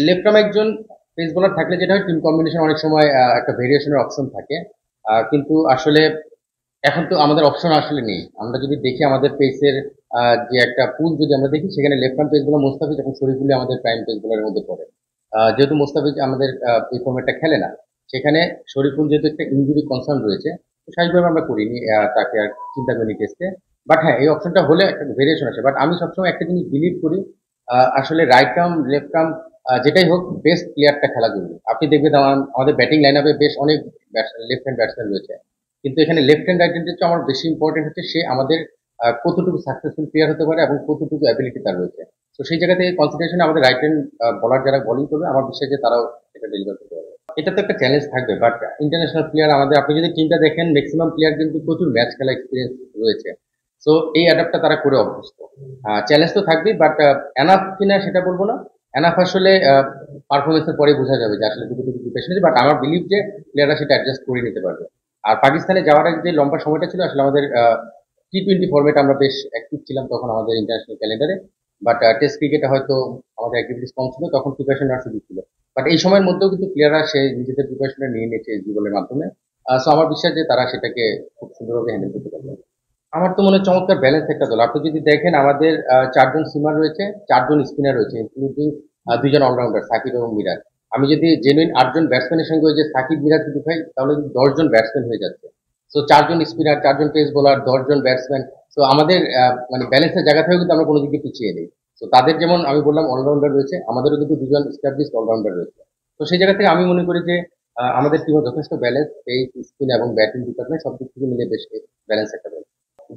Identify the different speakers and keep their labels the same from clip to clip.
Speaker 1: Left arm একজন pace bowler থাকলে যেটা হয় টিম কম্বিনেশন অনেক সময় একটা ভেরিয়েশনের অপশন থাকে। কিন্তু আসলে এখন তো আমাদের অপশন আসলে নেই। আমরা যদি দেখি আমাদের পেসের যে একটা পুল যদি আমরা দেখি, সেখানে left arm pace bowler Mustafiz এবং শরীফুল আমাদের প্রাইম পেস বোলারের মধ্যে পড়ে। যেহেতু মোস্তাফিজ আমাদের এই ফর্মেটটা খেলে না, সেখানে শরীফুল যেহেতু একটা ইনজুরি কনসার্ন রয়েছে, তো স্বাভাবিকভাবে আমরা করিনি তাকে আর চিন্তা করিনি টেস্টে। বাট হ্যাঁ, এই অপশনটা হলে একটা ভেরিয়েশন আছে। বাট আমি সবসময় একটা জিনিস বিলিভ করি, আসলে রাইট আর্ম লেফট আর্ম যেটাই হোক, বেস্ট প্লেয়ারটা খেলা জরুরি। আপনি দেখবেন আমাদের ব্যাটিং লাইন আপে বেশ অনেক লেফট হ্যান্ড ব্যাটসম্যান রয়েছে, কিন্তু এখানে লেফট হ্যান্ড রাইট হ্যান্ডের চেয়ে আমার বেশি ইম্পর্টেন্ট হচ্ছে সে আমাদের কতটুকু সাকসেসফুল প্লেয়ার হতে পারে এবং কতটুকু অ্যাবিলিটি তার রয়েছে। তো সেই জায়গা থেকে কনসিডারেশনে আমাদের রাইট হ্যান্ড বলার যারা বোলিং করবে, আমার বিশ্বাস যে তারাও এটা ডেলিভার করতে পারবে। এটা তো একটা চ্যালেঞ্জ থাকবে, বাট ইন্টারন্যাশনাল প্লেয়ার আমাদের, আপনি যদি টিমটা দেখেন, ম্যাক্সিমাম প্লেয়ার কিন্তু প্রচুর ম্যাচ খেলা এক্সপিরিয়েন্স রয়েছে। সো এই অ্যাডাপ্টটা তারা করে অভ্যস্ত। চ্যালেঞ্জ তো থাকবেই, বাট এনাফ কিনা সেটা বলবো না। এনাফ আসলে পারফরমেন্সের পরে বোঝা যাবে যে আসলে কতটুকু প্রিপারেশন আছে, বাট আমার বিলিভ যে প্লেয়াররা সেটা অ্যাডজাস্ট করে নিতে পারবে। আর পাকিস্তানে যাওয়ার আগে যে লম্বা সময়টা ছিল, আসলে আমাদের টি-20 ফরম্যাট আমরা বেশ অ্যাক্টিভ ছিলাম তখন আমাদের ইন্টারন্যাশনাল ক্যালেন্ডারে। বাট টেস্ট ক্রিকেটে হয়তো আমাদের অ্যাক্টিভিটিস কম ছিল, তখন প্রিপারেশন নেওয়ার সুযোগ ছিল। বাট এই সময়ের মধ্যেও কিন্তু প্লেয়াররা সে নিজেদের প্রিপারেশনটা নিয়ে নিয়েছে জীবনের মাধ্যমে। সো আমার বিশ্বাস যে তারা সেটাকে খুব সুন্দরভাবে হ্যান্ডেল করতে পারবে। আমার তো মনে হয় চমৎকার ব্যালেন্স একটা দল। আপনি যদি দেখেন আমাদের চারজন সিমার রয়েছে, চারজন স্পিনার রয়েছে, ইনক্লুডিং দুইজন অলরাউন্ডার সাকিব এবং মিরাজ। আমি যদি জেনুইন 8জন ব্যাটসম্যানের সঙ্গে ওই যে সাকিব মিরাজ যদি খাই, তাহলে কিন্তু 10জন ব্যাটসম্যান হয়ে যাচ্ছে। তো চারজন স্পিনার, চারজন পেস বোলার, 10জন ব্যাটসম্যান। তো আমাদের মানে ব্যালেন্সের জায়গা থেকেও কিন্তু আমরা কোনো দিকে পিছিয়ে নেই। তো তাদের যেমন আমি বললাম অলরাউন্ডার রয়েছে, আমাদেরও কিন্তু দুজন স্টাবলিশড অলরাউন্ডার রয়েছে। তো সেই জায়গা থেকে আমি মনে করি যে আমাদের টিমে যথেষ্ট ব্যালেন্স, পেস, স্পিন এবং ব্যাটিং ডিপার্টমেন্ট সব দিক থেকে মিলে বেশ ব্যালেন্স একটা দল।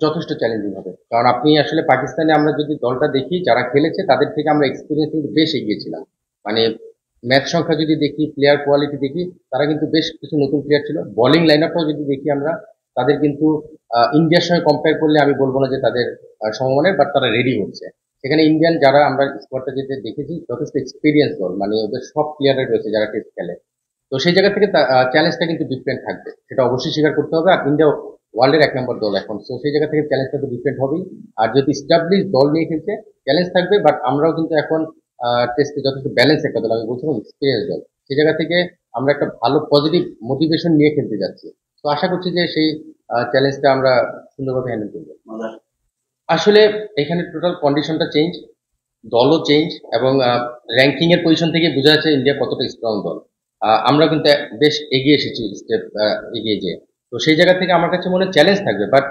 Speaker 1: যথেষ্ট চ্যালেঞ্জিং হবে, কারণ আপনি আসলে পাকিস্তানে আমরা যদি দলটা দেখি যারা খেলেছে, তাদের থেকে আমরা এক্সপিরিয়েন্স কিন্তু বেশ এগিয়ে ছিলাম। মানে ম্যাচ সংখ্যা যদি দেখি, প্লেয়ার কোয়ালিটি দেখি, তারা কিন্তু বেশ কিছু নতুন প্লেয়ার ছিল। বোলিং লাইন আপটাও যদি দেখি আমরা, তাদের কিন্তু ইন্ডিয়ার সঙ্গে কম্পেয়ার করলে আমি বলবো না যে তাদের সমমানের, বাট তারা রেডি হচ্ছে। সেখানে ইন্ডিয়ান যারা আমরা স্কোয়াডটা যেতে দেখেছি, যথেষ্ট এক্সপিরিয়েন্স দল, মানে ওদের সব প্লেয়াররা রয়েছে যারা টেস্ট খেলে। তো সেই জায়গা থেকে চ্যালেঞ্জটা কিন্তু ডিফারেন্ট থাকবে, সেটা অবশ্যই স্বীকার করতে হবে। আর ইন্ডিয়া ওয়ার্ল্ডের 1 নম্বর দল এখন, তো সেই জায়গা থেকে চ্যালেঞ্জটা তো ডিফারেন্ট হবেই। আর যদি স্টাবলিশ দল নিয়ে খেলছে, চ্যালেঞ্জ থাকবে। বাট আমরাও কিন্তু এখন টেস্টে যথেষ্ট ব্যালেন্স একটা দল, আমি বলছিলাম এক্সপিরিয়েন্স দল। সেই জায়গা থেকে আমরা একটা ভালো পজিটিভ মোটিভেশন নিয়ে খেলতে যাচ্ছি। তো আশা করছি যে সেই চ্যালেঞ্জটা আমরা সুন্দরভাবে হ্যান্ডেল করবো। আসলে এখানে টোটাল কন্ডিশনটা চেঞ্জ, দলও চেঞ্জ, এবং র্যাঙ্কিং এর পজিশন থেকে বোঝা যাচ্ছে ইন্ডিয়া কতটা স্ট্রং দল। আমরা কিন্তু বেশ এগিয়ে এসেছি স্টেপ এগিয়ে যেয়ে। তো সেই জায়গা থেকে আমার কাছে মনে হয় চ্যালেঞ্জ থাকবে। বাট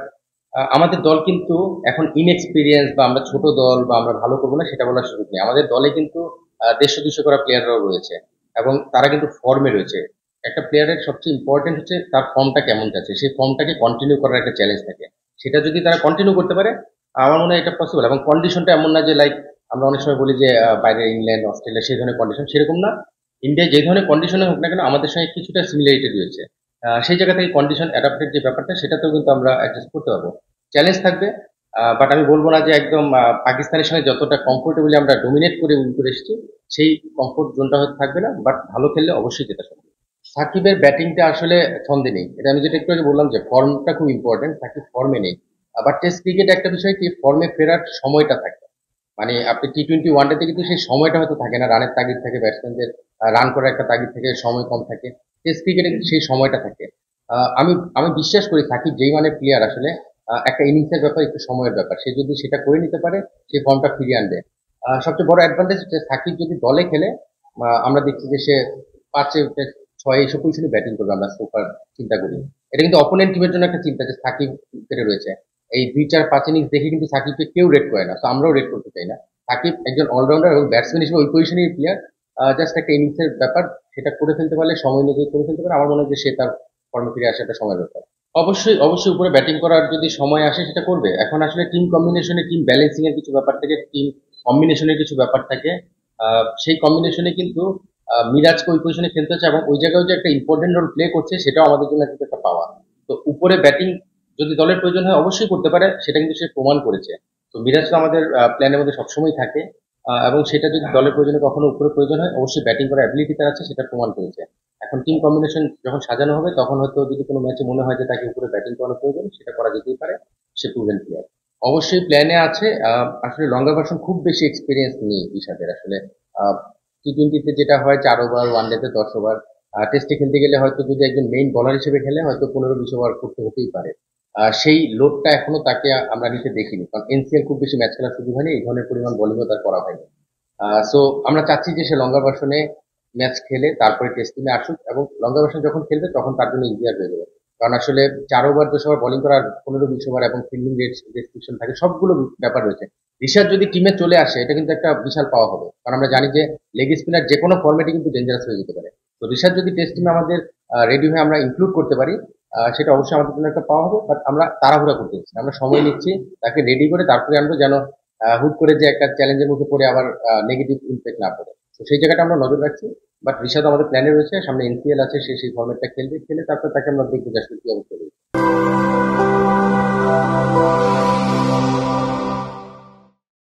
Speaker 1: আমাদের দল কিন্তু এখন ইনএক্সপিরিয়েন্স, বা আমরা ছোট দল বা আমরা ভালো করবো না সেটা বলার সুযোগ নেই। আমাদের দলে কিন্তু 150-200 করা প্লেয়াররাও রয়েছে, এবং তারা কিন্তু ফর্মে রয়েছে। একটা প্লেয়ারের সবচেয়ে ইম্পর্টেন্ট হচ্ছে তার ফর্মটা কেমন যাচ্ছে, সেই ফর্মটাকে কন্টিনিউ করার একটা চ্যালেঞ্জ থাকে। সেটা যদি তারা কন্টিনিউ করতে পারে, আমার মনে হয় এটা পসিবল। এবং কন্ডিশনটা এমন না যে লাইক আমরা অনেক সময় বলি যে বাইরে ইংল্যান্ড, অস্ট্রেলিয়া সেই ধরনের কন্ডিশন, সেরকম না। ইন্ডিয়া যে ধরনের কন্ডিশনে হোক না কেন, আমাদের সঙ্গে কিছুটা সিমিলারিটি রয়েছে। সেই জায়গা থেকে কন্ডিশন অ্যাডাপ্টেড যে ব্যাপারটা, সেটাতেও কিন্তু আমরা অ্যাডজাস্ট করতে পারবো। চ্যালেঞ্জ থাকবে, বাট আমি বলবো না যে একদম পাকিস্তানের সঙ্গে যতটা কমফোর্টেবলি আমরা ডোমিনেট করে উইন করে এসেছি, সেই কমফোর্ট জোনটা হয়তো থাকবে না। বাট ভালো খেললে অবশ্যই যেটা সম্ভব। সাকিবের ব্যাটিংটা আসলে ছন্দে নেই, এটা আমি যেটা একটু আগে বললাম যে ফর্মটা খুব ইম্পর্টেন্ট, সাকিব ফর্মে নেই। আবার টেস্ট ক্রিকেট একটা বিষয় কি, ফর্মে ফেরার সময়টা থাকে। মানে আপনি টি-20 ওয়ানডেতে কিন্তু সেই সময়টা হয়তো থাকে না, রানের তাগিদ থাকে ব্যাটসম্যানদের, রান করার একটা তাগিদ থেকে সময় কম থাকে। টেস্ট ক্রিকেটে কিন্তু সেই সময়টা থাকে। আমি আমি বিশ্বাস করি সাকিব যেই মানে প্লেয়ার, আসলে একটা ইনিংসের ব্যাপার, একটু সময়ের ব্যাপার, সে যদি সেটা করে নিতে পারে, সেই ফর্মটা ফিরিয়ে আনবে। সবচেয়ে বড় অ্যাডভান্টেজ হচ্ছে সাকিব যদি দলে খেলে, আমরা দেখছি যে সে 5-এ, 6-এ এইসব পজিশনে ব্যাটিং করবে, আমরা সুপার চিন্তা করি। এটা কিন্তু অপোনেন্ট টিমের জন্য একটা চিন্তা যে সাকিব উইকেটে রয়েছে। এই 2, 4, 5 ইনিংস দেখে কিন্তু সাকিবকে কেউ রেট করে না, তো আমরাও রেট করতে চাই না। সাকিব একজন অলরাউন্ডার এবং ব্যাটসম্যান হিসেবে ওই পজিশনের প্লেয়ার। জাস্ট একটা ইনিংসের ব্যাপার, সেটা করে ফেলতে পারলে, সময় নিয়ে করে ফেলতে পারে, আমার মনে হয় যে সে তার ফর্মে ফিরে আসে একটা সময়ের ব্যাপার। অবশ্যই অবশ্যই উপরে ব্যাটিং করার যদি সময় আসে সেটা করবে। এখন আসলে টিম কম্বিনেশনে, টিম ব্যালেন্সিং এর কিছু ব্যাপার থাকে, টিম কম্বিনেশনের কিছু ব্যাপার থাকে। সেই কম্বিনেশনে কিন্তু মিরাজকে ওই পজিশনে খেলতে হচ্ছে, এবং ওই জায়গায় যে একটা ইম্পর্টেন্ট রোল প্লে করছে, সেটাও আমাদের জন্য কিন্তু একটা পাওয়া। তো উপরে ব্যাটিং যদি দলের প্রয়োজন হয় অবশ্যই করতে পারে, সেটা কিন্তু সে প্রমাণ করেছে। তো মিরাজ তো আমাদের প্ল্যানের মধ্যে সবসময় থাকে। এবং সেটা যদি দলের প্রয়োজনে কখনো উপরে প্রয়োজন হয়, অবশ্যই ব্যাটিং করার অ্যাবিলিটি তার আছে, সেটা প্রমাণ করেছে। এখন টিম কম্বিনেশন যখন সাজানো হবে, তখন হয়তো যদি কোনো ম্যাচে মনে হয় যে তাকে উপরে ব্যাটিং করানো প্রয়োজন, সেটা করা যেতেই পারে। সে প্রুভেন প্লেয়ার। অবশ্যই প্ল্যানে আছে। আসলে লঙ্গা ভার্সন খুব বেশি এক্সপিরিয়েন্স নেই ইশাদের আসলে। টি-20-তে যেটা হয় 4 ওভার, ওয়ানডেতে 10 ওভার, টেস্টে খেলতে গেলে হয়তো যদি একজন মেইন বোলার হিসেবে খেলে হয়তো 15-20 ওভার করতে হতেই পারে। সেই লোডটা এখনো তাকে আমরা নিতে দেখিনি, কারণ এনসিএল খুব বেশি ম্যাচ খেলার সুযোগ হয়নি, এই ধরনের পরিমাণ বোলিংও তার করা হয়নি। সো আমরা চাচ্ছি যে সে লঙ্গা ভার্সনে ম্যাচ খেলে তারপরে টেস্ট টিমে আসুক, এবং লঙ্গা ভার্সন যখন খেলবে তখন তার জন্য ইজিয়ার হয়ে যাবে। কারণ আসলে 4 ওভার 10 ওভার বোলিং করার 15-20 ওভার এবং ফিল্ডিং রেস্ট্রিকশন থাকে, সবগুলো ব্যাপার রয়েছে। ঋষাদ যদি টিমে চলে আসে এটা কিন্তু একটা বিশাল পাওয়া হবে, কারণ আমরা জানি যে লেগ স্পিনার যে কোনো ফর্মেটে কিন্তু ডেঞ্জারাস হয়ে যেতে পারে। তো ঋষাদ যদি টেস্ট টিমে আমাদের রেডি হয়ে আমরা ইনক্লুড করতে পারি, সেটা অবশ্যই আমাদের জন্য একটা পাওয়া হবে। বাট আমরা তাড়াহুড়া করতে চাচ্ছি না। আমরা সময় নিচ্ছি, তাকে রেডি করে তারপরে আনবো, যেন হুট করে যে একটা চ্যালেঞ্জের মুখে পড়ে আবার নেগেটিভ ইম্প্যাক্ট না পড়ে। তো সেই জায়গাটা আমরা নজর রাখছি। বাট ঋষাদ আমাদের প্ল্যানে রয়েছে, সামনে এনসিএল আছে, সে সেই ফর্মেটটা খেলবে, খেলে তারপর তাকে আমরা দেখবো যে আসলে কি অবস্থা রয়েছে।